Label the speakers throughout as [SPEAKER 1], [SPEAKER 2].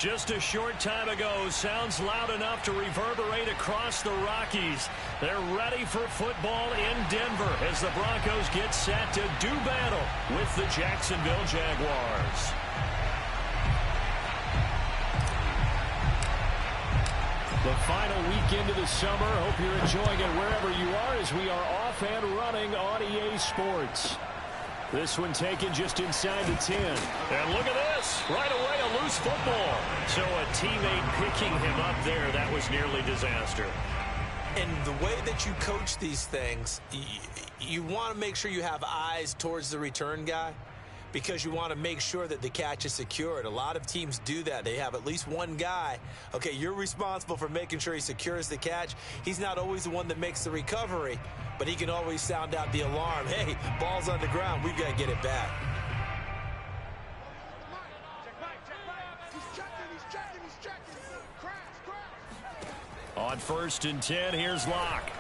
[SPEAKER 1] Just a short time ago, sounds loud enough to reverberate across the Rockies. They're ready for football in Denver as the Broncos get set to do battle with the Jacksonville Jaguars. The final weekend of the summer. Hope you're enjoying it wherever you are as we are off and running on EA Sports. This one taken just inside the 10. And look at this. Right away, a loose football. So a teammate picking him up there. That was nearly disaster.
[SPEAKER 2] And the way that you coach these things, you want to make sure you have eyes towards the return guy because you want to make sure that the catch is secured. A lot of teams do that. They have at least one guy. Okay, you're responsible for making sure he secures the catch. He's not always the one that makes the recovery, but he can always sound out the alarm. Hey, ball's on the ground. We've got to get it back.
[SPEAKER 1] On 1st and 10, here's Locke.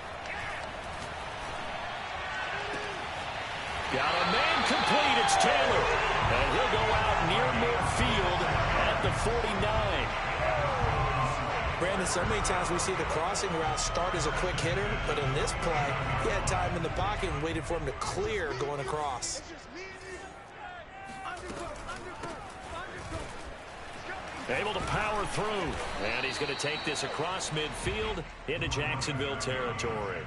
[SPEAKER 1] Got a man complete. It's Taylor. And he'll go out near midfield at the 49.
[SPEAKER 2] Brandon, so many times we see the crossing route start as a quick hitter, but in this play, he had time in the pocket and waited for him to clear going across.
[SPEAKER 1] Able to power through. And he's going to take this across midfield into Jacksonville territory.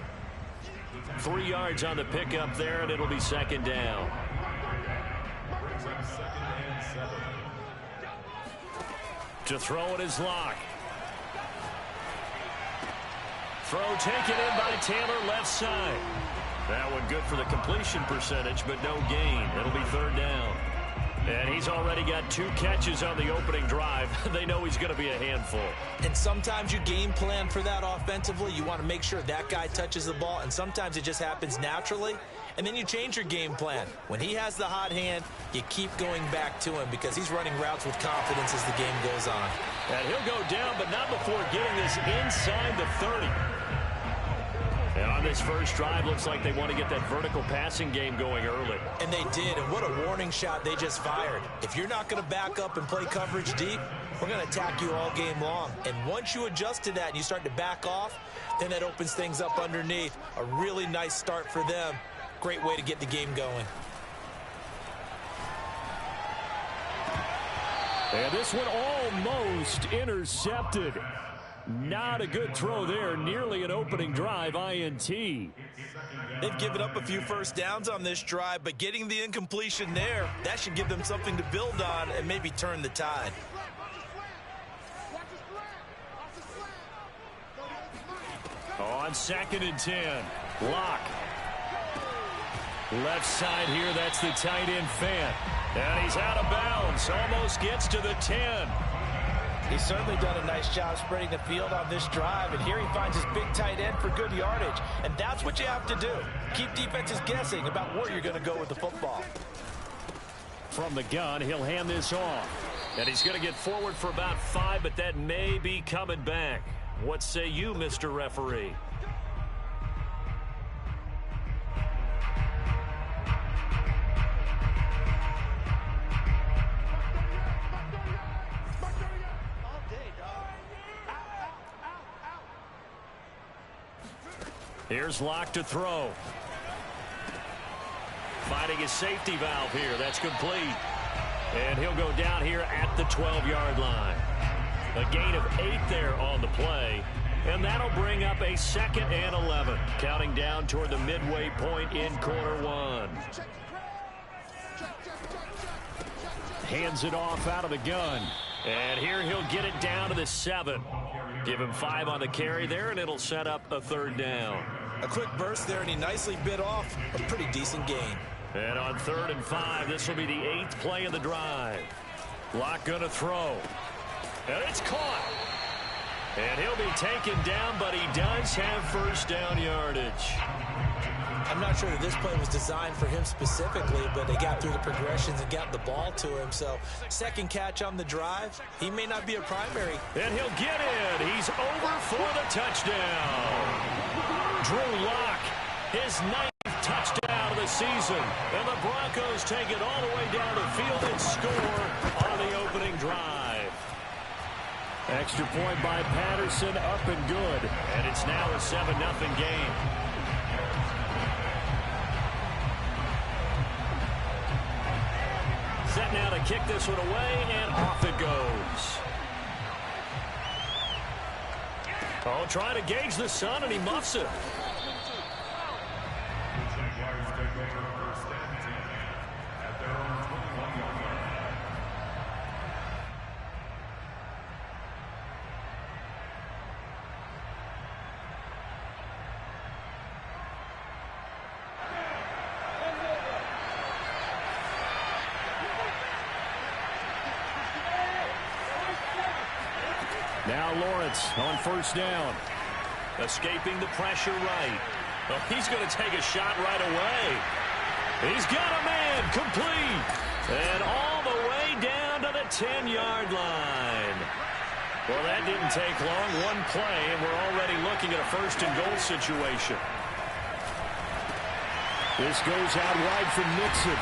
[SPEAKER 1] 3 yards on the pickup there, and it'll be 2nd down. To throw it is Locke. Throw taken in by Taylor, left side. That one good for the completion percentage, but no gain. It'll be 3rd down. And he's already got 2 catches on the opening drive. They know he's going to be a handful.
[SPEAKER 2] And sometimes you game plan for that offensively. You want to make sure that guy touches the ball, and sometimes it just happens naturally. And then you change your game plan. When he has the hot hand, you keep going back to him because he's running routes with confidence as the game goes on.
[SPEAKER 1] And he'll go down, but not before getting this inside the 30. And on this first drive, looks like they want to get that vertical passing game going early.
[SPEAKER 2] And they did, and what a warning shot they just fired. If you're not going to back up and play coverage deep, we're going to attack you all game long. And once you adjust to that and you start to back off, then that opens things up underneath. A really nice start for them. Great way to get the game going.
[SPEAKER 1] And this one almost intercepted. Not a good throw there. Nearly an opening drive INT.
[SPEAKER 2] They've given up a few first downs on this drive, but getting the incompletion there, that should give them something to build on and maybe turn the tide.
[SPEAKER 1] On 2nd and 10, Locke. Left side here, that's the tight end Fant. And he's out of bounds, almost gets to the 10.
[SPEAKER 2] He's certainly done a nice job spreading the field on this drive, and here he finds his big tight end for good yardage. And that's what you have to do. Keep defenses guessing about where you're going to go with the football.
[SPEAKER 1] From the gun, he'll hand this off. And he's going to get forward for about 5, but that may be coming back. What say you, Mr. Referee? Here's Locke to throw. Finding his safety valve here. That's complete. And he'll go down here at the 12-yard line. A gain of 8 there on the play. And that'll bring up a 2nd and 11. Counting down toward the midway point in quarter 1. Hands it off out of the gun. And here he'll get it down to the 7. Give him 5 on the carry there, and it'll set up a 3rd down.
[SPEAKER 2] A quick burst there, and he nicely bit off a pretty decent gain.
[SPEAKER 1] And on 3rd and 5, this will be the 8th play of the drive. Locke gonna throw. And it's caught. And he'll be taken down, but he does have first down yardage.
[SPEAKER 2] I'm not sure that this play was designed for him specifically, but they got through the progressions and got the ball to him. So, 2nd catch on the drive. He may not be a primary.
[SPEAKER 1] And he'll get in. He's over for the touchdown. Drew Locke, his 9th touchdown of the season. And the Broncos take it all the way down the field and score on the opening drive. Extra point by Patterson, up and good. And it's now a 7-0 game. Set now to kick this one away, and off it goes. Oh, trying to gauge the sun, and he muffs it. Now Lawrence on first down. Escaping the pressure right. Oh, he's going to take a shot right away. He's got a man complete. And all the way down to the 10-yard line. Well, that didn't take long. One play, and we're already looking at a first-and-goal situation. This goes out wide from Mixon.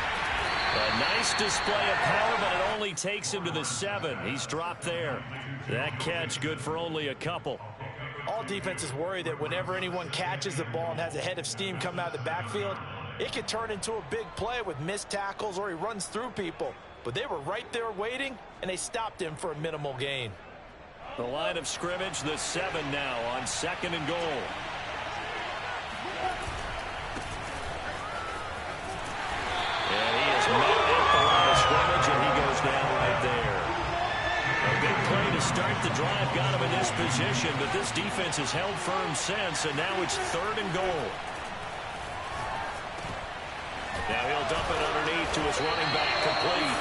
[SPEAKER 1] A nice display of power, but it only takes him to the 7. He's dropped there. That catch good for only a couple.
[SPEAKER 2] All defenses worry that whenever anyone catches the ball and has a head of steam come out of the backfield, it can turn into a big play with missed tackles or he runs through people. But they were right there waiting, and they stopped him for a minimal gain.
[SPEAKER 1] The line of scrimmage, the 7 now on 2nd and goal. And he is met at the line of scrimmage, and he goes down right there. A big play to start the drive got him in this position, but this defense has held firm since, and now it's 3rd and goal. Now he'll dump it underneath to his running back, complete.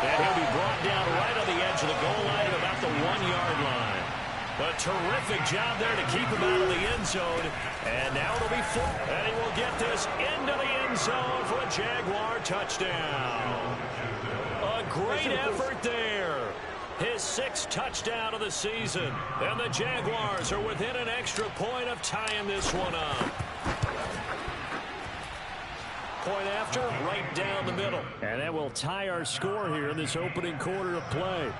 [SPEAKER 1] And he'll be brought down right on the edge of the goal line at about the 1-yard line. A terrific job there to keep him out of the end zone. And now it'll be 4. And he will get this into the end zone for a Jaguar touchdown. A great effort there. His 6th touchdown of the season. And the Jaguars are within an extra point of tying this one up. Point after, right down the middle. And that will tie our score here in this opening quarter of play.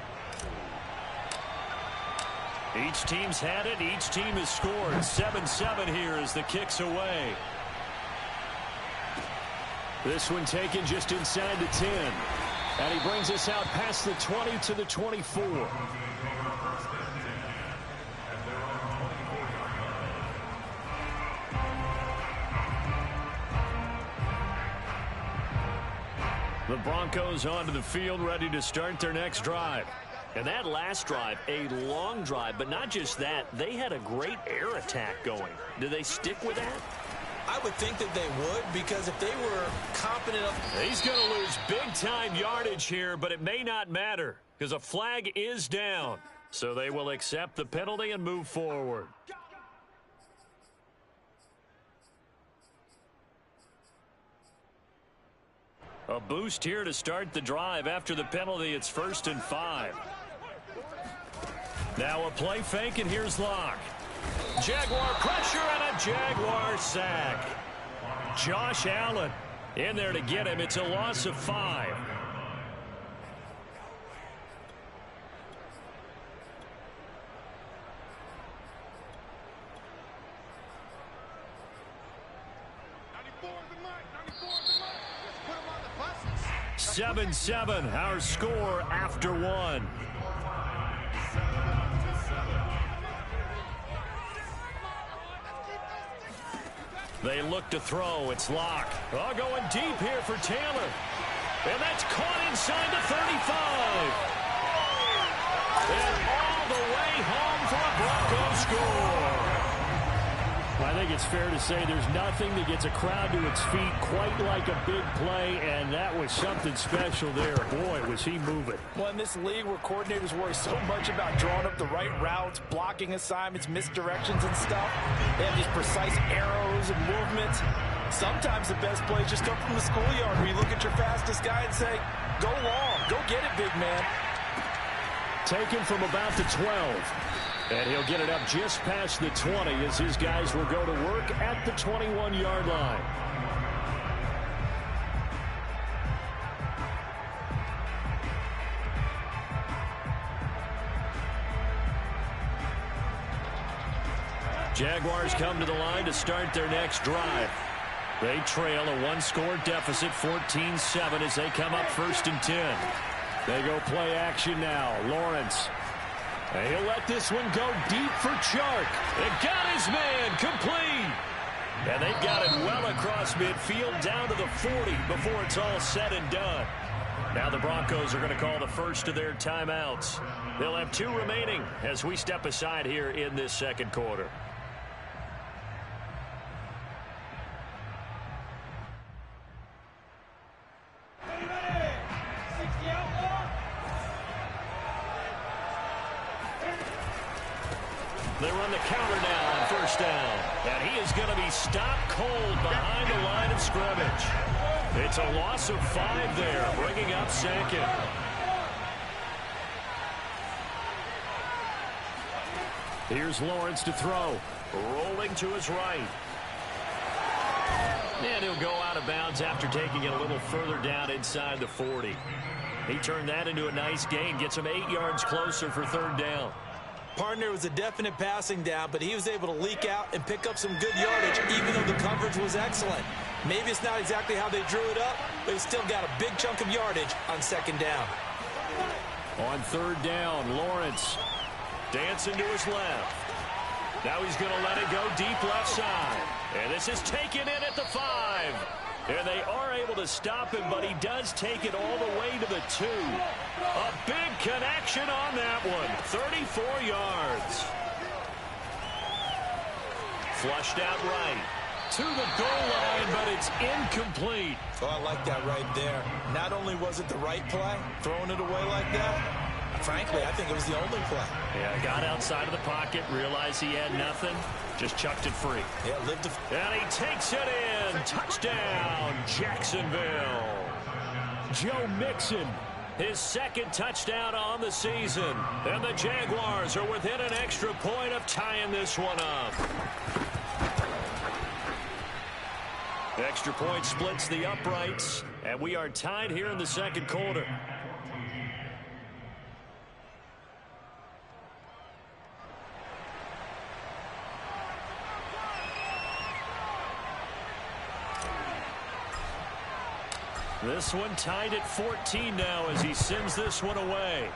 [SPEAKER 1] Each team's had it. Each team has scored. 7-7 here as the kick's away. This one taken just inside the 10. And he brings us out past the 20 to the 24. The Broncos onto the field, ready to start their next drive. And that last drive, a long drive, but not just that. They had a great air attack going. Do they stick with that?
[SPEAKER 2] I would think that they would, because if they were confident of...
[SPEAKER 1] He's going to lose big-time yardage here, but it may not matter, because a flag is down. So they will accept the penalty and move forward. A boost here to start the drive. After the penalty, it's 1st and 5. Now a play fake, and here's Locke. Jaguar pressure and a Jaguar sack. Josh Allen in there to get him. It's a loss of 5. Seven, 7, our score after 1. They look to throw. It's Locke. Oh, going deep here for Taylor. And that's caught inside the 35. And all the way home for a Broncos score. I think it's fair to say there's nothing that gets a crowd to its feet quite like a big play, and that was something special there. Boy, was he moving.
[SPEAKER 2] Well, in this league where coordinators worry so much about drawing up the right routes, blocking assignments, misdirections and stuff, they have these precise arrows and movements. Sometimes the best plays just come from the schoolyard where you look at your fastest guy and say, go long, go get it, big man.
[SPEAKER 1] Taken from about the 12. And he'll get it up just past the 20 as his guys will go to work at the 21-yard line. Jaguars come to the line to start their next drive. They trail a one-score deficit, 14-7, as they come up 1st and 10. They go play action now. Lawrence. And he'll let this one go deep for Chark. It got his man complete. And they've got it well across midfield down to the 40 before it's all said and done. Now the Broncos are going to call the first of their timeouts. They'll have 2 remaining as we step aside here in this second quarter. They run the counter now on 1st down. And he is going to be stopped cold behind the line of scrimmage. It's a loss of 5 there, bringing up 2nd. Here's Lawrence to throw. Rolling to his right. And he'll go out of bounds after taking it a little further down inside the 40. He turned that into a nice gain, gets him 8 yards closer for 3rd down.
[SPEAKER 2] Partner was a definite passing down, but he was able to leak out and pick up some good yardage, even though the coverage was excellent. Maybe it's not exactly how they drew it up, but he still got a big chunk of yardage on 2nd down.
[SPEAKER 1] On 3rd down, Lawrence dancing to his left. Now he's going to let it go deep left side. And this is taken in at the 5. And they are able to stop him, but he does take it all the way to the 2. A big connection on that one. 34 yards. Flushed out right. To the goal line, but it's incomplete.
[SPEAKER 2] Oh, I like that right there. Not only was it the right play, throwing it away like that, frankly, I think it was the only play.
[SPEAKER 1] Yeah, got outside of the pocket, realized he had nothing, just chucked it free.
[SPEAKER 2] Yeah, lived to...
[SPEAKER 1] And he takes it in. Touchdown, Jacksonville. Joe Mixon, his 2nd touchdown on the season. And the Jaguars are within an extra point of tying this one up. Extra point splits the uprights, and we are tied here in the second quarter. This one tied at 14 now as he sends this one away.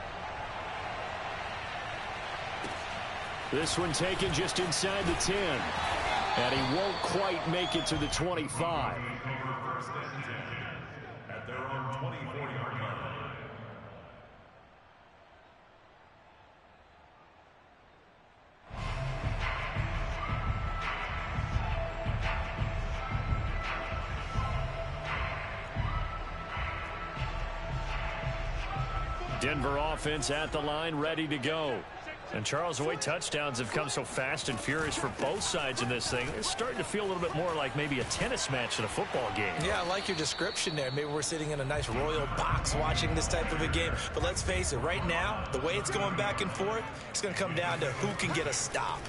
[SPEAKER 1] This one taken just inside the 10. And he won't quite make it to the 25.
[SPEAKER 3] At their own 24-yard line.
[SPEAKER 1] Denver offense at the line, ready to go. And, Charles, the way touchdowns have come so fast and furious for both sides in this thing, it's starting to feel a little bit more like maybe a tennis match than a football game.
[SPEAKER 2] Yeah, I like your description there. Maybe we're sitting in a nice royal box watching this type of a game. But let's face it, right now, the way it's going back and forth, it's going to come down to who can get a stop.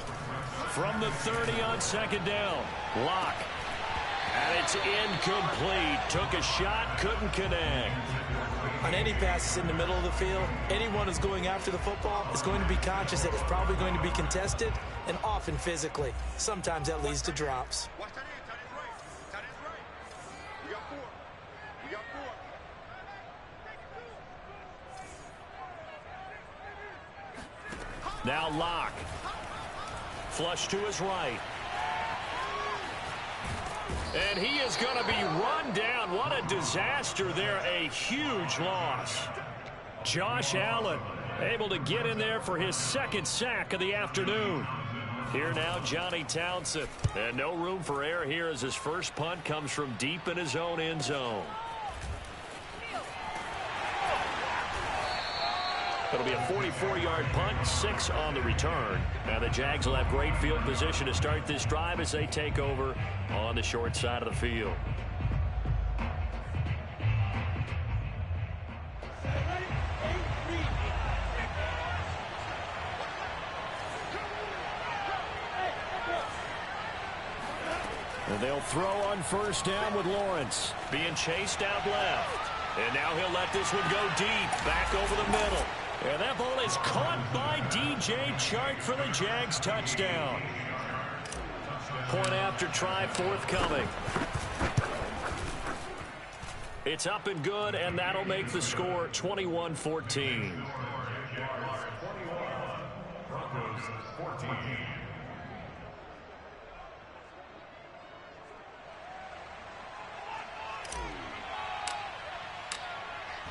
[SPEAKER 1] From the 30 on 2nd down, Locke. And it's incomplete. Took a shot, couldn't connect.
[SPEAKER 2] On any passes in the middle of the field, anyone who's going after the football is going to be conscious that it's probably going to be contested and often physically. Sometimes that leads to drops.
[SPEAKER 3] Watch that in. Tight end right. We got 4. We got 4.
[SPEAKER 1] Now Locke. Flush to his right. And he is going to be run down. What a disaster there. A huge loss. Josh Allen able to get in there for his 2nd sack of the afternoon. Here now, Johnny Townsend. And no room for error here as his first punt comes from deep in his own end zone. It'll be a 44-yard punt, 6 on the return. Now the Jags will have great field position to start this drive as they take over on the short side of the field. And they'll throw on 1st down with Lawrence being chased out left. And now he'll let this one go deep, back over the middle. And that ball is caught by DJ Chark for the Jags touchdown. Point after try forthcoming. It's up and good, and that'll make the score 21-14.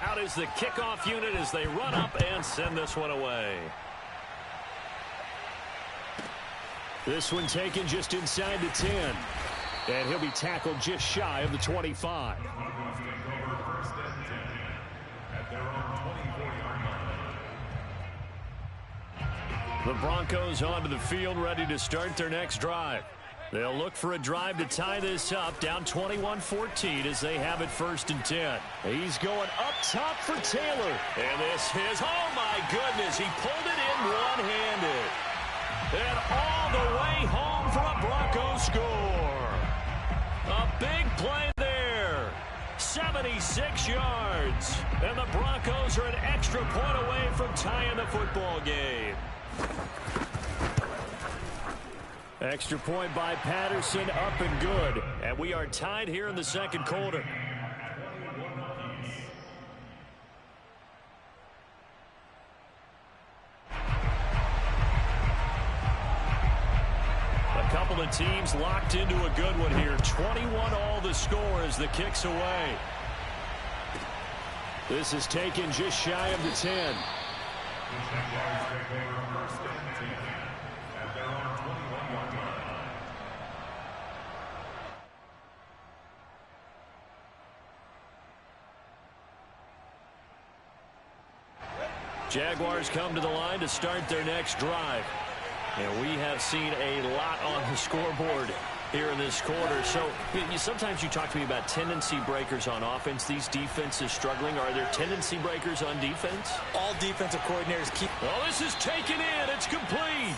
[SPEAKER 1] Out is the kickoff unit as they run up and send this one away. This one taken just inside the 10. And he'll be tackled just shy of the 25. The Broncos onto the field, ready to start their next drive. They'll look for a drive to tie this up, down 21-14 as they have it 1st and 10. He's going up top for Taylor. And this is, oh my goodness, he pulled it in one-handed. And all the way home for a Broncos score. A big play there. 76 yards. And the Broncos are an extra point away from tying the football game. Extra point by Patterson, up and good. And we are tied here in the 2nd quarter. A couple of teams locked into a good one here. 21 all the score as the kick's away. This is taken just shy of the 10. Jaguars come to the line to start their next drive. And we have seen a lot on the scoreboard here in this quarter. So sometimes you talk to me about tendency breakers on offense. These defenses struggling. Are there tendency breakers on defense?
[SPEAKER 2] All defensive coordinators keep...
[SPEAKER 1] Oh, this is taken in. It's complete.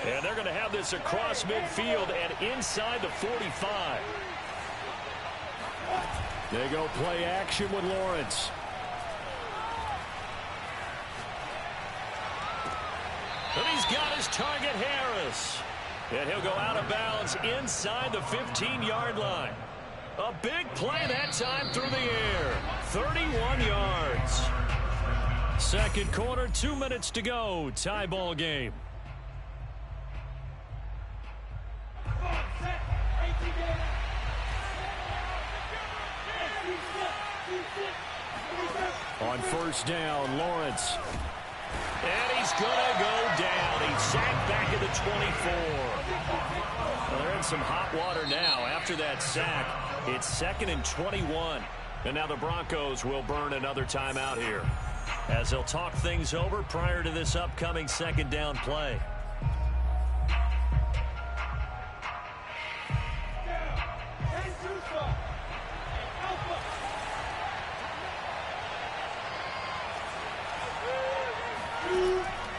[SPEAKER 1] And they're going to have this across midfield and inside the 45. They go play action with Lawrence. And he's got his target, Harris. And he'll go out of bounds inside the 15-yard line. A big play that time through the air. 31 yards. 2nd quarter, 2 minutes to go. Tie ball game. On 1st down, Lawrence. And he's going to go down. He's sacked back at the 24. Well, they're in some hot water now. After that sack, it's 2nd and 21. And now the Broncos will burn another timeout here, as they'll talk things over prior to this upcoming 2nd down play.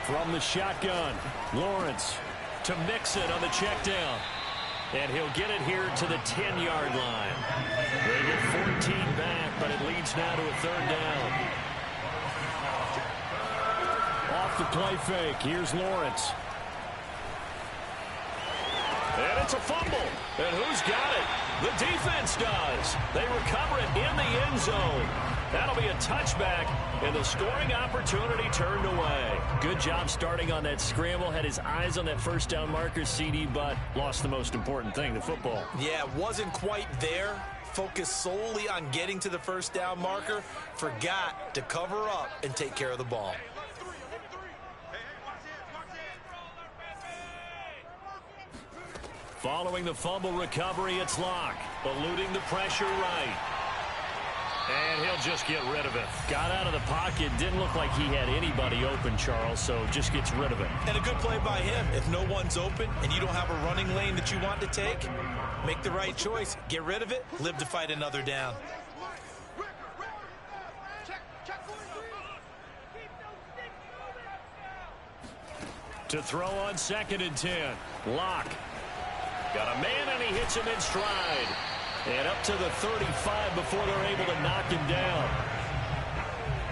[SPEAKER 1] From the shotgun, Lawrence to Mixon on the check down. And he'll get it here to the 10-yard line. They get 14 back, but it leads now to a 3rd down. Off the play fake, here's Lawrence. And it's a fumble. And who's got it? The defense does. They recover it in the end zone. That'll be a touchback, and the scoring opportunity turned away. Good job starting on that scramble. Had his eyes on that 1st down marker, CD, but lost the most important thing, the football.
[SPEAKER 2] Yeah, wasn't quite there. Focused solely on getting to the 1st down marker. Forgot to cover up and take care of the ball.
[SPEAKER 1] Following the fumble recovery, it's Locke. Eluding the pressure right. And he'll just get rid of it. Got out of the pocket. Didn't look like he had anybody open, Charles, so just gets rid of it.
[SPEAKER 2] And a good play by him. If no one's open and you don't have a running lane that you want to take, make the right choice. Get rid of it. Live to fight another down.
[SPEAKER 1] To throw on 2nd and 10. Locke. Got a man, and he hits him in stride. And up to the 35 before they're able to knock him down.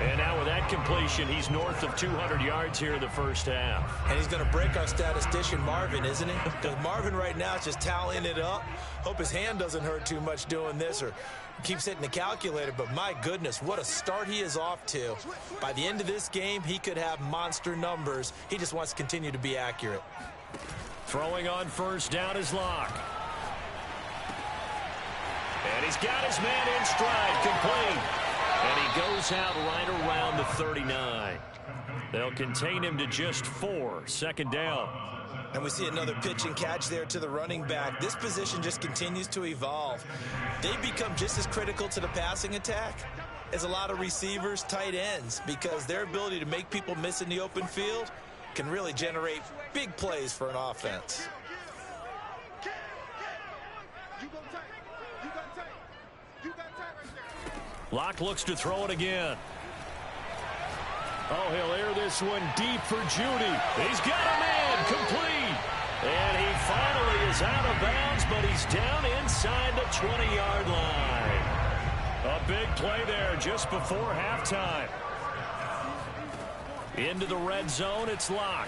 [SPEAKER 1] And now with that completion, he's north of 200 yards here in the first half.
[SPEAKER 2] And he's going to break our statistician Marvin, isn't he? Because Marvin right now is just tallying it up. Hope his hand doesn't hurt too much doing this or keeps hitting the calculator. But my goodness, what a start he is off to. By the end of this game, he could have monster numbers. He just wants to continue to be accurate.
[SPEAKER 1] Throwing on first down is Locke. And he's got his man in stride, complete. And he goes out right around the 39. They'll contain him to just 4, second down.
[SPEAKER 2] And we see another pitch and catch there to the running back. This position just continues to evolve. They become just as critical to the passing attack as a lot of receivers, tight ends, because their ability to make people miss in the open field can really generate big plays for an offense.
[SPEAKER 1] Locke looks to throw it again. Oh, he'll air this one deep for Judy. He's got a man, complete. And he finally is out of bounds, but he's down inside the 20-yard line. A big play there just before halftime. Into the red zone, it's Locke.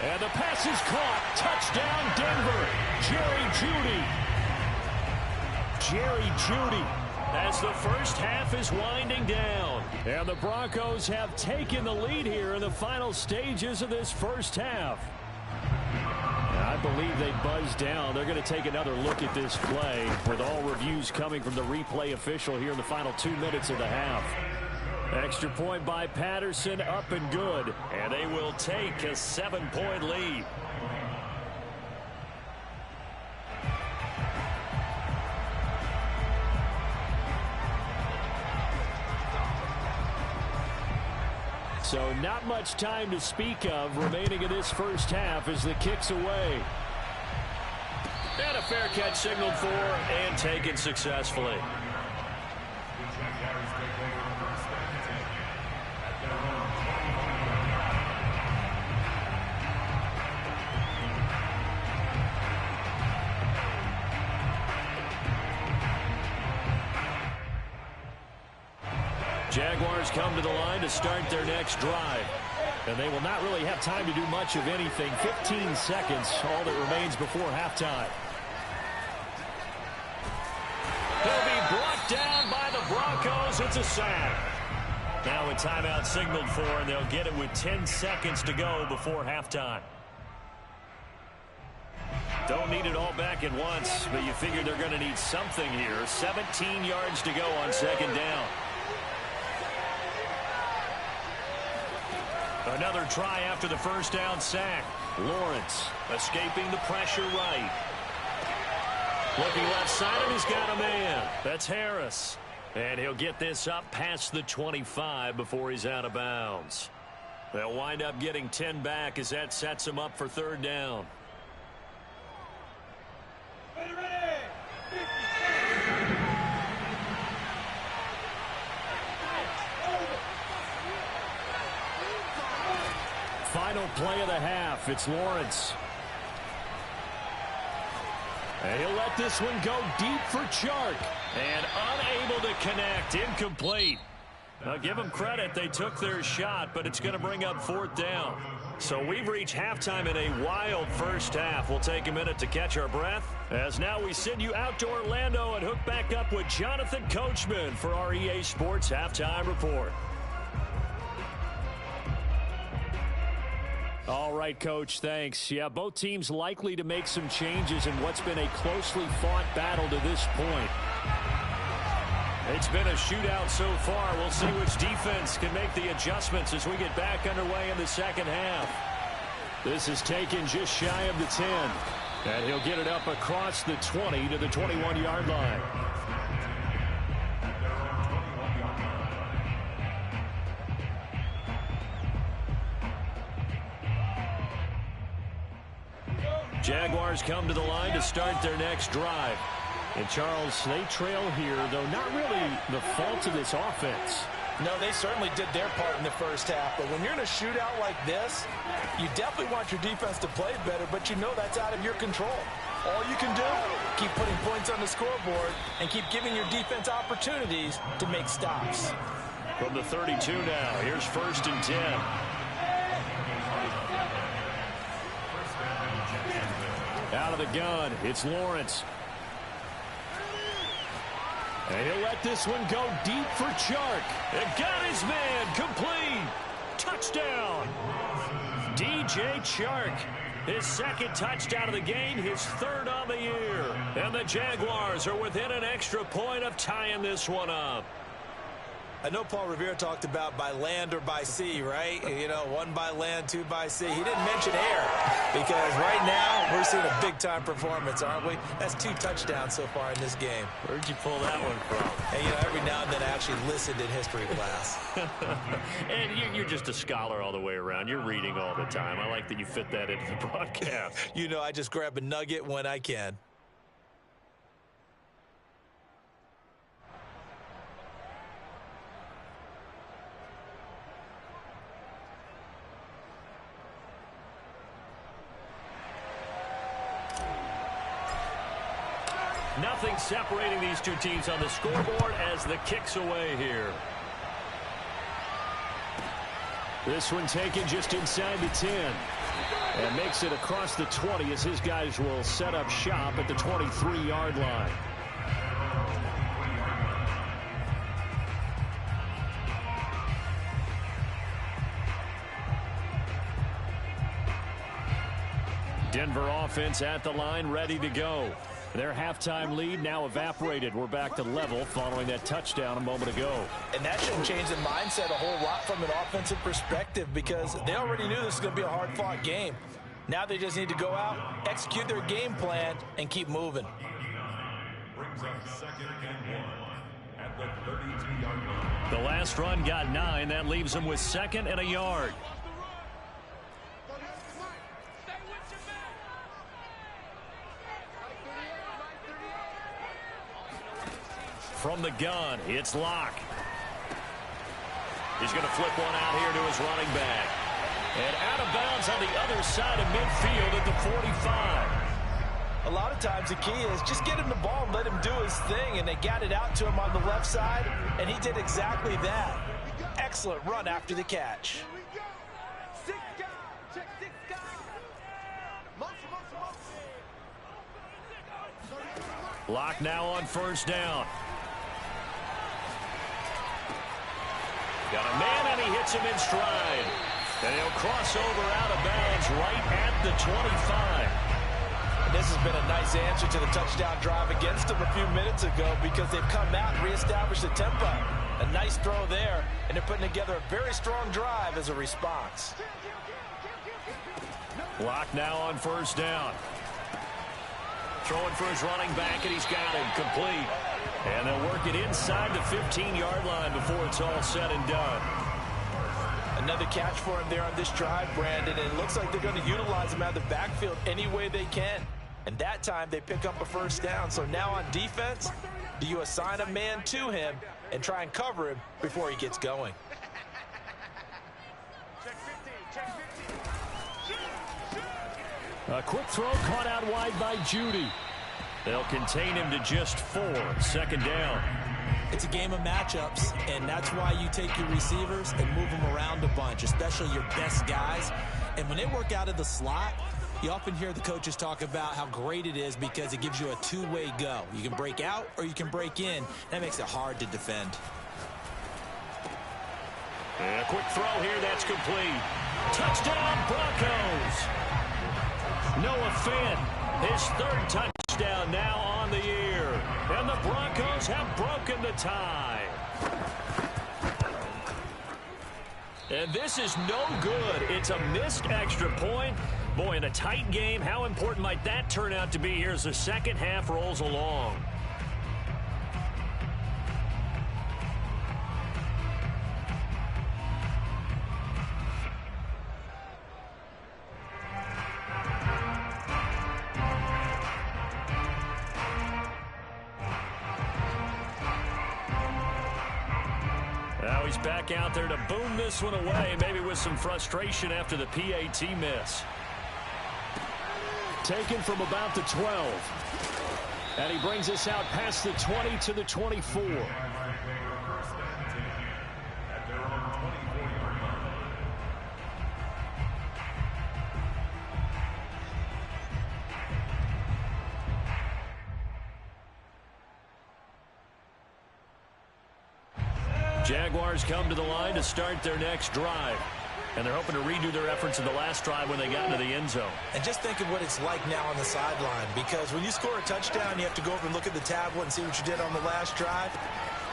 [SPEAKER 1] And the pass is caught. Touchdown, Denver. Jerry Judy as the first half is winding down. And the Broncos have taken the lead here in the final stages of this first half. And I believe they buzzed down. They're going to take another look at this play with all reviews coming from the replay official here in the final 2 minutes of the half. Extra point by Patterson, up and good. And they will take a 7-point lead. So not much time to speak of remaining in this first half as the kick's away. And a fair catch signaled for and taken successfully. Jaguars come to the line to start their next drive. And they will not really have time to do much of anything. 15 seconds, all that remains before halftime. He'll be brought down by the Broncos. It's a sack. Now a timeout signaled for, and they'll get it with 10 seconds to go before halftime. Don't need it all back at once, but you figure they're going to need something here. 17 yards to go on second down. Another try after the first down sack. Lawrence escaping the pressure right. Looking left side, and he's got a man. That's Harris. And he'll get this up past the 25 before he's out of bounds. They'll wind up getting 10 back as that sets him up for third down. Final play of the half. It's Lawrence. And he'll let this one go deep for Chark. And unable to connect. Incomplete. Now give them credit. They took their shot, but it's going to bring up fourth down. So we've reached halftime in a wild first half. We'll take a minute to catch our breath, as now we send you out to Orlando and hook back up with Jonathan Coachman for our EA Sports Halftime Report. All right, Coach, thanks. Yeah, both teams likely to make some changes in what's been a closely fought battle to this point. It's been a shootout so far. We'll see which defense can make the adjustments as we get back underway in the second half. This is taken just shy of the 10. And he'll get it up across the 20 to the 21-yard line. Jaguars come to the line to start their next drive. And, Charles, they trail here, though not really the fault of this offense.
[SPEAKER 2] No, they certainly did their part in the first half. But when you're in a shootout like this, you definitely want your defense to play better, but you know that's out of your control. All you can do, keep putting points on the scoreboard and keep giving your defense opportunities to make stops.
[SPEAKER 1] From the 32 now, here's 1st and 10. Out of the gun, it's Lawrence. And he'll let this one go deep for Chark. And got his man, complete. Touchdown. DJ Chark, his 2nd touchdown of the game, his 3rd on the year. And the Jaguars are within an extra point of tying this one up.
[SPEAKER 2] I know Paul Revere talked about by land or by sea, right? You know, 1 by land, 2 by sea. He didn't mention air because right now we're seeing a big-time performance, aren't we? That's 2 touchdowns so far in this game.
[SPEAKER 1] Where'd you pull that one from?
[SPEAKER 2] And, you know, every now and then I actually listened in history class.
[SPEAKER 1] And you're just a scholar all the way around. You're reading all the time. I like that you fit that into the broadcast.
[SPEAKER 2] You know, I just grab a nugget when I can.
[SPEAKER 1] Nothing separating these two teams on the scoreboard as the kick's away here. This one taken just inside the 10. And makes it across the 20 as his guys will set up shop at the 23-yard line. Denver offense at the line, ready to go. Their halftime lead now evaporated. We're back to level following that touchdown a moment ago.
[SPEAKER 2] And that shouldn't change the mindset a whole lot from an offensive perspective because they already knew this was going to be a hard-fought game. Now they just need to go out, execute their game plan, and keep moving.
[SPEAKER 3] Brings up 2nd and 1 at the 32-yard line.
[SPEAKER 1] The last run got 9. That leaves them with 2nd and a yard. From the gun, it's Locke. He's going to flip one out here to his running back. And out of bounds on the other side of midfield at the 45.
[SPEAKER 2] A lot of times the key is just get him the ball and let him do his thing, and they got it out to him on the left side, and he did exactly that. Excellent run after the catch.
[SPEAKER 1] Locke now on 1st down. Got a man, and he hits him in stride. And he'll cross over out of bounds right at the 25.
[SPEAKER 2] And this has been a nice answer to the touchdown drive against them a few minutes ago because they've come out and reestablished the tempo. A nice throw there, and they're putting together a very strong drive as a response.
[SPEAKER 1] Locke now on 1st down. Throwing for his running back, and he's got him complete. And they'll work it inside the 15-yard line before it's all said and done.
[SPEAKER 2] Another catch for him there on this drive, Brandon, and it looks like they're going to utilize him out of the backfield any way they can. And that time they pick up a 1st down. So now on defense, do you assign a man to him and try and cover him before he gets going?
[SPEAKER 1] A quick throw caught out wide by Judy. They'll contain him to just 4. 2nd down.
[SPEAKER 2] It's a game of matchups, and that's why you take your receivers and move them around a bunch, especially your best guys. And when they work out of the slot, you often hear the coaches talk about how great it is because it gives you a two-way go. You can break out or you can break in. That makes it hard to defend.
[SPEAKER 1] And a quick throw here, that's complete. Touchdown, Broncos. Noah Fant, his 3rd touchdown now on the year. And the Broncos have broken the tie. And this is no good. It's a missed extra point. Boy, in a tight game, how important might that turn out to be here as the second half rolls along? Now he's back out there to boom this one away, maybe with some frustration after the PAT miss. Taken from about the 12. And he brings us out past the 20 to the 24. Jaguars come to the line to start their next drive. And they're hoping to redo their efforts in the last drive when they got into the end zone.
[SPEAKER 2] And just think of what it's like now on the sideline, because when you score a touchdown, you have to go over and look at the tablet and see what you did on the last drive.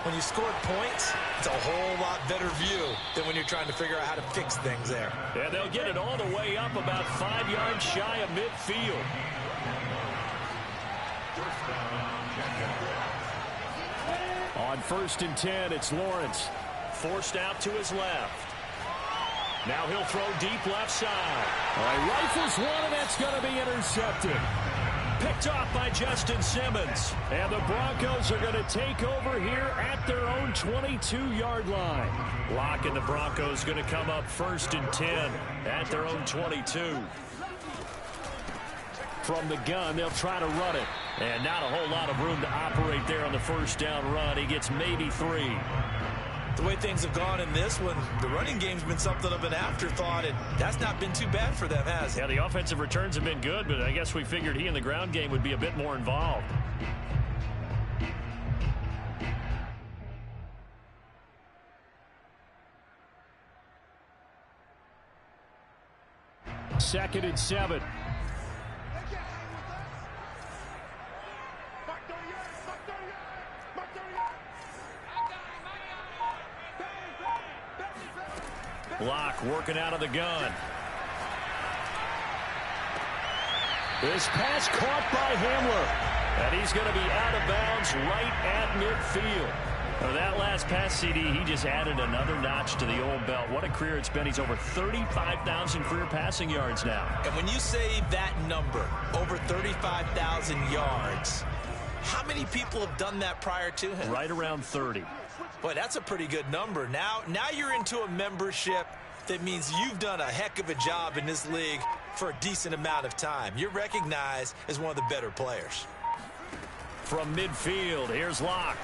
[SPEAKER 2] When you scored points, it's a whole lot better view than when you're trying to figure out how to fix things there.
[SPEAKER 1] And they'll get it all the way up about 5 yards shy of midfield. On 1st and 10, it's Lawrence. Forced out to his left. Now he'll throw deep left side. Rifles one, and that's going to be intercepted. Picked off by Justin Simmons. And the Broncos are going to take over here at their own 22-yard line. Locke and the Broncos going to come up 1st and 10 at their own 22. From the gun, they'll try to run it. And not a whole lot of room to operate there on the first down run. He gets maybe 3.
[SPEAKER 2] The way things have gone in this one, the running game's been something of an afterthought, and that's not been too bad for them, has it?
[SPEAKER 1] Yeah, the offensive returns have been good, but I guess we figured he in the ground game would be a bit more involved. Second and 7. Locke working out of the gun. This pass caught by Hamler. And he's going to be out of bounds right at midfield. That last pass, CD, he just added another notch to the old belt. What a career it's been. He's over 35,000 career passing yards now.
[SPEAKER 2] And when you say that number, over 35,000 yards, how many people have done that prior to him?
[SPEAKER 1] Right around 30.
[SPEAKER 2] Boy, that's a pretty good number. Now you're into a membership that means you've done a heck of a job in this league for a decent amount of time. You're recognized as one of the better players.
[SPEAKER 1] From midfield, here's Locke.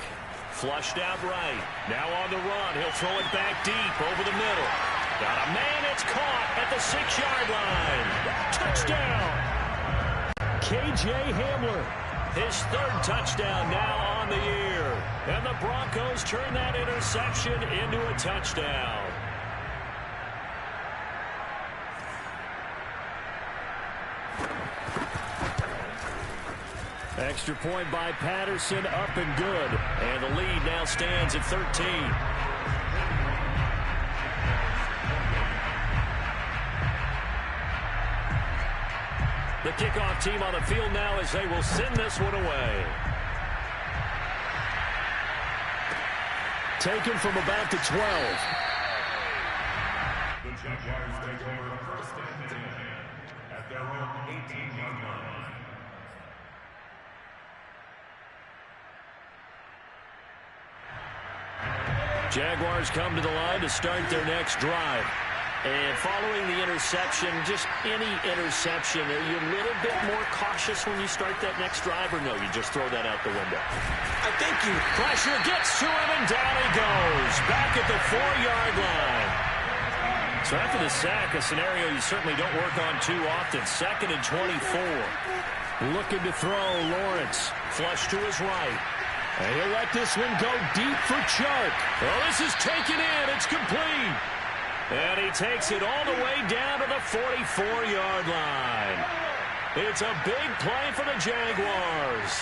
[SPEAKER 1] Flushed out right. Now on the run. He'll throw it back deep over the middle. Got a man. It's caught at the 6-yard line. Touchdown. K.J. Hamler. His 3rd touchdown now on the year. And the Broncos turn that interception into a touchdown. Extra point by Patterson, up and good. And the lead now stands at 13. The kickoff team on the field now as they will send this one away. Taken from about the 12.
[SPEAKER 3] The Jaguars take over 1st and 10 at their own 18-yard line.
[SPEAKER 1] Jaguars come to the line to start their next drive. And following the interception, just any interception, are you a little bit more cautious when you start that next drive, or no, you just throw that out the window?
[SPEAKER 2] I think you...
[SPEAKER 1] Pressure gets to him, and down he goes. Back at the 4-yard line. So after the sack, a scenario you certainly don't work on too often. 2nd and 24. Looking to throw, Lawrence. Flush to his right. And he'll let this one go deep for Chark. Well, this is taken in. It's complete. And he takes it all the way down to the 44-yard line. It's a big play for the Jaguars.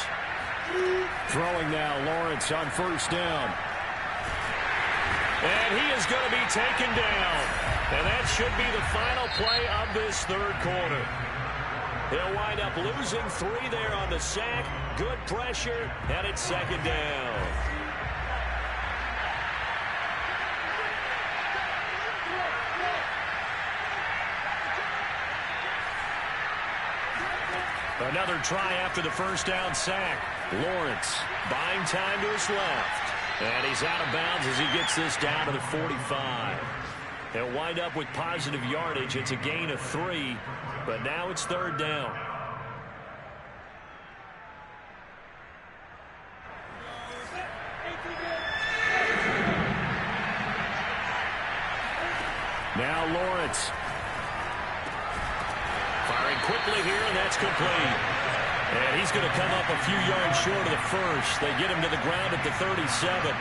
[SPEAKER 1] Throwing now, Lawrence on 1st down. And he is going to be taken down. And that should be the final play of this 3rd quarter. He'll wind up losing 3 there on the sack. Good pressure, and it's 2nd down. Another try after the 1st down sack. Lawrence buying time to his left. And he's out of bounds as he gets this down to the 45. He'll wind up with positive yardage. It's a gain of 3, but now it's 3rd down. Now Lawrence. Firing quickly here, and that's complete. And he's going to come up a few yards short of the first. They get him to the ground at the 37.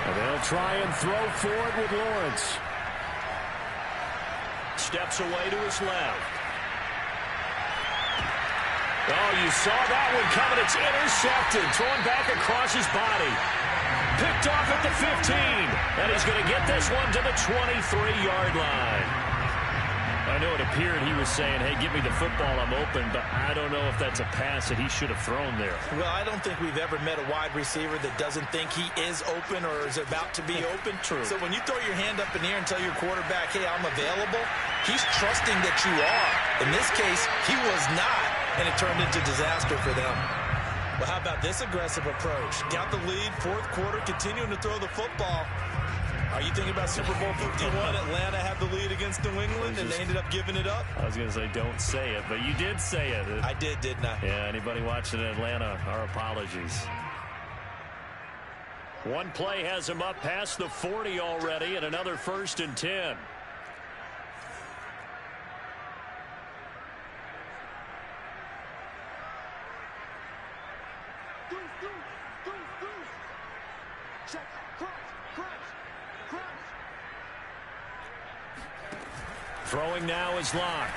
[SPEAKER 1] And they'll try and throw for it with Lawrence. Steps away to his left. Oh, you saw that one coming. It's intercepted. Thrown back across his body. Picked off at the 15. And he's going to get this one to the 23-yard line. I know it appeared he was saying, hey, give me the football, I'm open, but I don't know if that's a pass that he should have thrown there.
[SPEAKER 2] Well, I don't think we've ever met a wide receiver that doesn't think he is open or is about to be open.
[SPEAKER 1] True.
[SPEAKER 2] So when you throw your hand up in the air and tell your quarterback, hey, I'm available, he's trusting that you are. In this case, he was not, and it turned into disaster for them. Well, how about this aggressive approach? Got the lead, fourth quarter, continuing to throw the football. Are you thinking about Super Bowl 51? Atlanta had the lead against New England, and they ended up giving it up?
[SPEAKER 1] I was going to say, don't say it, but you did say it.
[SPEAKER 2] I did, didn't I?
[SPEAKER 1] Yeah, anybody watching in Atlanta, our apologies. One play has him up past the 40 already, and another 1st and 10. Throwing now is Locke.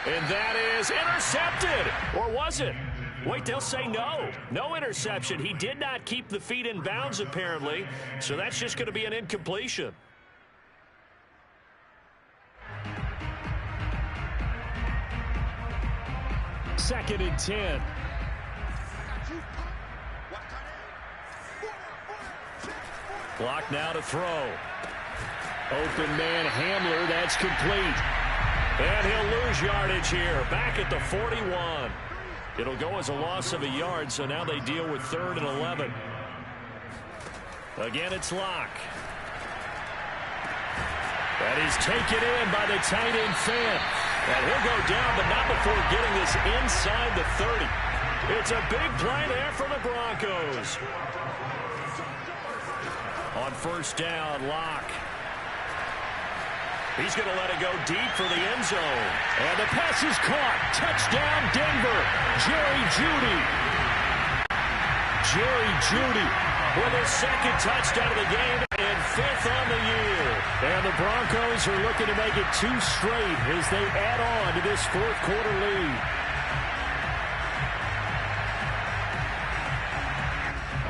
[SPEAKER 1] And that is intercepted. Or was it? Wait, they'll say no. No interception. He did not keep the feet in bounds, apparently. So that's just going to be an incompletion. Second and 10. Block now to throw. Open man Hamler, that's complete. And he'll lose yardage here, back at the 41. It'll go as a loss of a yard, so now they deal with 3rd and 11. Again, it's Locke. That is taken in by the tight end Fant. And he'll go down, but not before getting this inside the 30. It's a big play there for the Broncos. On 1st down, Locke. He's going to let it go deep for the end zone. And the pass is caught. Touchdown, Denver. Jerry Jeudy. Jerry Jeudy with his 2nd touchdown of the game and 5th on the year. And the Broncos are looking to make it 2 straight as they add on to this 4th quarter lead.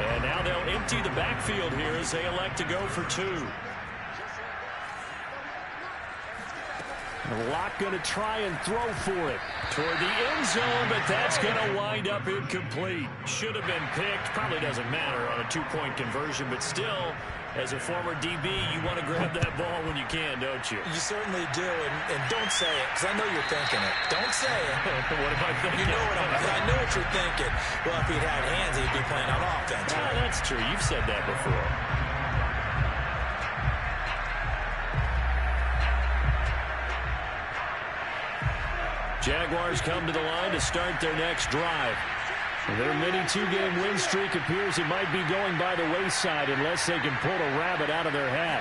[SPEAKER 1] And now they'll empty the backfield here as they elect to go for 2. Locke going to try and throw for it toward the end zone, but that's going to wind up incomplete. Should have been picked. Probably doesn't matter on a 2-point conversion, but still, as a former DB, you want to grab that ball when you can, don't you?
[SPEAKER 2] You certainly do, and don't say it, because I know you're thinking it. Don't say it.
[SPEAKER 1] What am I thinking?
[SPEAKER 2] You know what I know what you're thinking. Well, if he'd had hands, he'd be playing on offense.
[SPEAKER 1] Oh, that's true. You've said that before. Jaguars come to the line to start their next drive. Their mini 2-game win streak appears it might be going by the wayside unless they can pull a rabbit out of their hat.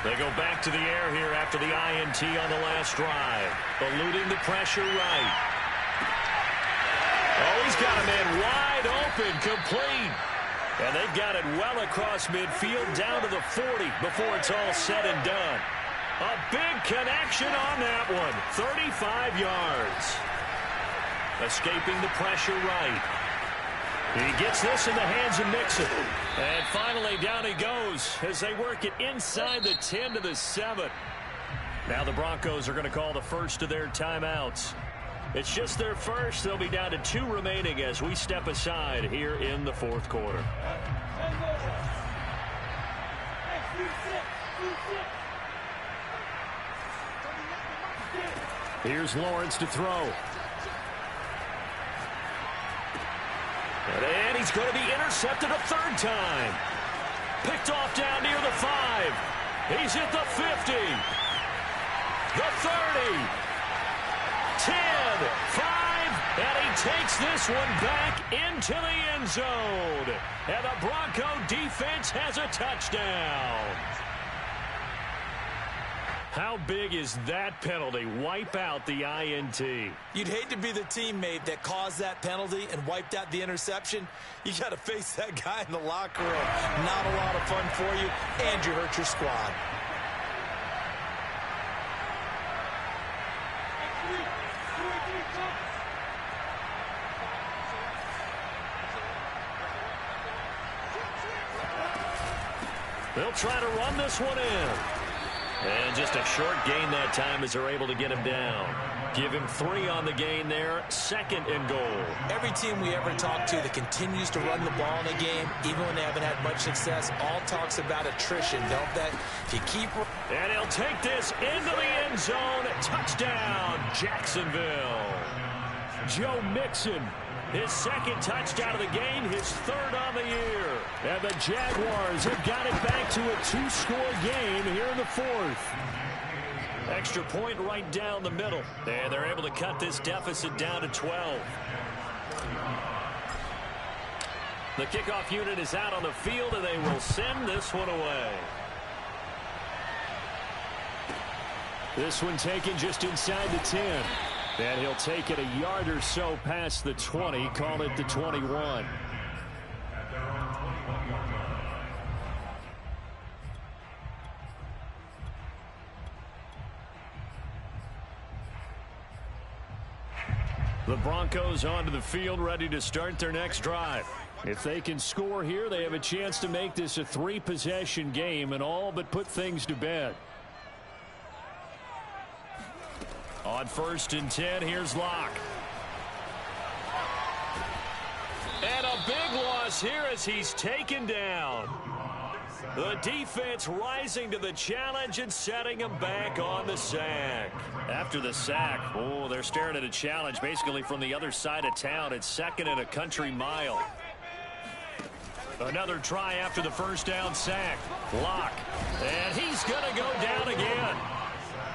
[SPEAKER 1] They go back to the air here after the INT on the last drive. Eluding the pressure right. Oh, he's got a man wide open, complete. And they've got it well across midfield down to the 40 before it's all said and done. A big connection on that one. 35 yards. Escaping the pressure right. He gets this in the hands of Mixon. And finally down he goes as they work it inside the 10 to the 7. Now the Broncos are going to call the first of their timeouts. It's just their first. They'll be down to 2 remaining as we step aside here in the 4th quarter. Here's Lawrence to throw. And he's going to be intercepted a 3rd time. Picked off down near the 5. He's at the 50. The 30. 10, 5, and he takes this one back into the end zone. And the Bronco defense has a touchdown. How big is that penalty? Wipe out the INT.
[SPEAKER 2] You'd hate to be the teammate that caused that penalty and wiped out the interception. You got to face that guy in the locker room. Not a lot of fun for you, and you hurt your squad.
[SPEAKER 1] They'll try to run this one in. And just a short gain that time as they're able to get him down. Give him 3 on the gain there. 2nd and goal.
[SPEAKER 2] Every team we ever talk to that continues to run the ball in a game, even when they haven't had much success, all talks about attrition, don't they? If you keep...
[SPEAKER 1] And he'll take this into the end zone. Touchdown, Jacksonville. Joe Mixon. His 2nd touchdown of the game, his 3rd on the year. And the Jaguars have got it back to a 2-score game here in the 4th. Extra point right down the middle. And they're able to cut this deficit down to 12. The kickoff unit is out on the field, and they will send this one away. This one taken just inside the 10. And he'll take it a yard or so past the 20, call it the 21. The Broncos onto the field, ready to start their next drive. If they can score here, they have a chance to make this a 3-possession game and all but put things to bed. On 1st and 10, here's Locke. And a big loss here as he's taken down. The defense rising to the challenge and setting him back on the sack. After the sack, oh, they're staring at a challenge basically from the other side of town. It's 2nd and a country mile. Another try after the 1st down sack. Locke. And he's going to go down again.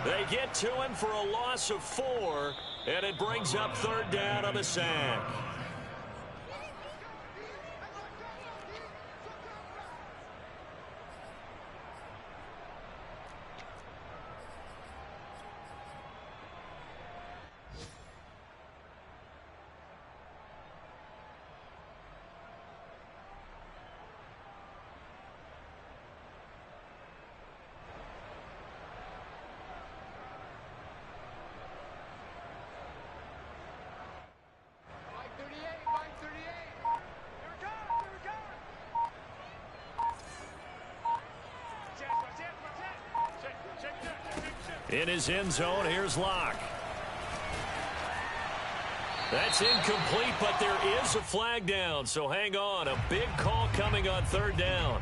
[SPEAKER 1] They get to him for a loss of 4, and it brings up 3rd down on the sack. In his end zone, here's Locke. That's incomplete, but there is a flag down, so hang on. A big call coming on 3rd down.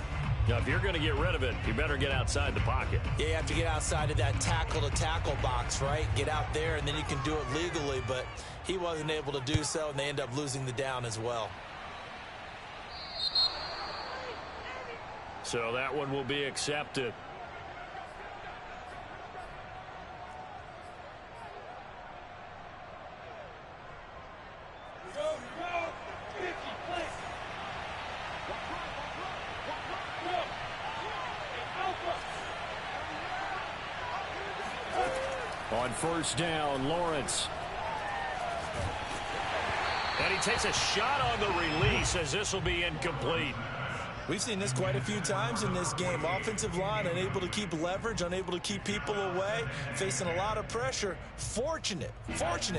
[SPEAKER 1] Now, if you're going to get rid of it, you better get outside the pocket.
[SPEAKER 2] Yeah, you have to get outside of that tackle-to-tackle box, right? Get out there, and then you can do it legally, but he wasn't able to do so, and they end up losing the down as well.
[SPEAKER 1] So that one will be accepted. On 1st down, Lawrence. And he takes a shot on the release as this will be incomplete.
[SPEAKER 2] We've seen this quite a few times in this game. Offensive line unable to keep leverage, unable to keep people away, facing a lot of pressure. Fortunate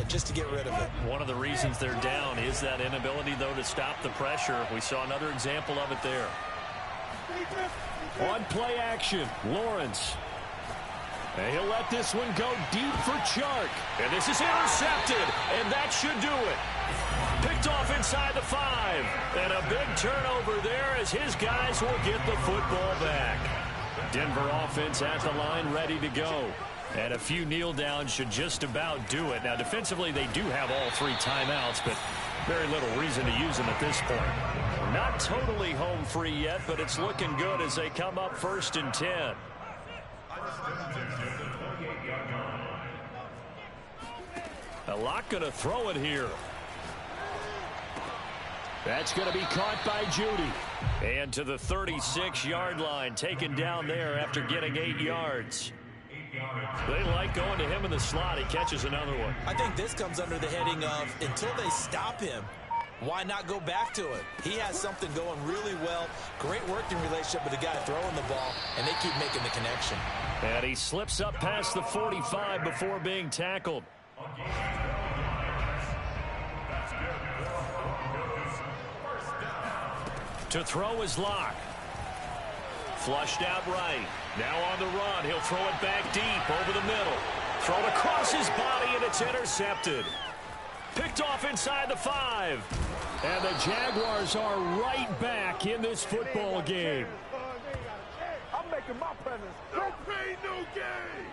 [SPEAKER 2] just to get rid of it.
[SPEAKER 1] One of the reasons they're down is that inability, though, to stop the pressure. We saw another example of it there. On play action, Lawrence. And he'll let this one go deep for Chark. And this is intercepted, and that should do it. Picked off inside the 5. And a big turnover there as his guys will get the football back. Denver offense at the line ready to go. And a few kneel downs should just about do it. Now, defensively, they do have all 3 timeouts, but very little reason to use them at this point. Not totally home free yet, but it's looking good as they come up 1st and 10. Locke going to throw it here. That's going to be caught by Judy. And to the 36-yard line, taken down there after getting 8 yards. They like going to him in the slot. He catches another one.
[SPEAKER 2] I think this comes under the heading of until they stop him, why not go back to it? He has something going really well. Great working relationship with the guy throwing the ball, and they keep making the connection.
[SPEAKER 1] And he slips up past the 45 before being tackled. To throw is Locke. Flushed out right. Now on the run. He'll throw it back deep over the middle. Thrown across his body, and it's intercepted. Picked off inside the 5. And the Jaguars are right back in this football game.
[SPEAKER 4] I'm making my presence. Don't play no game.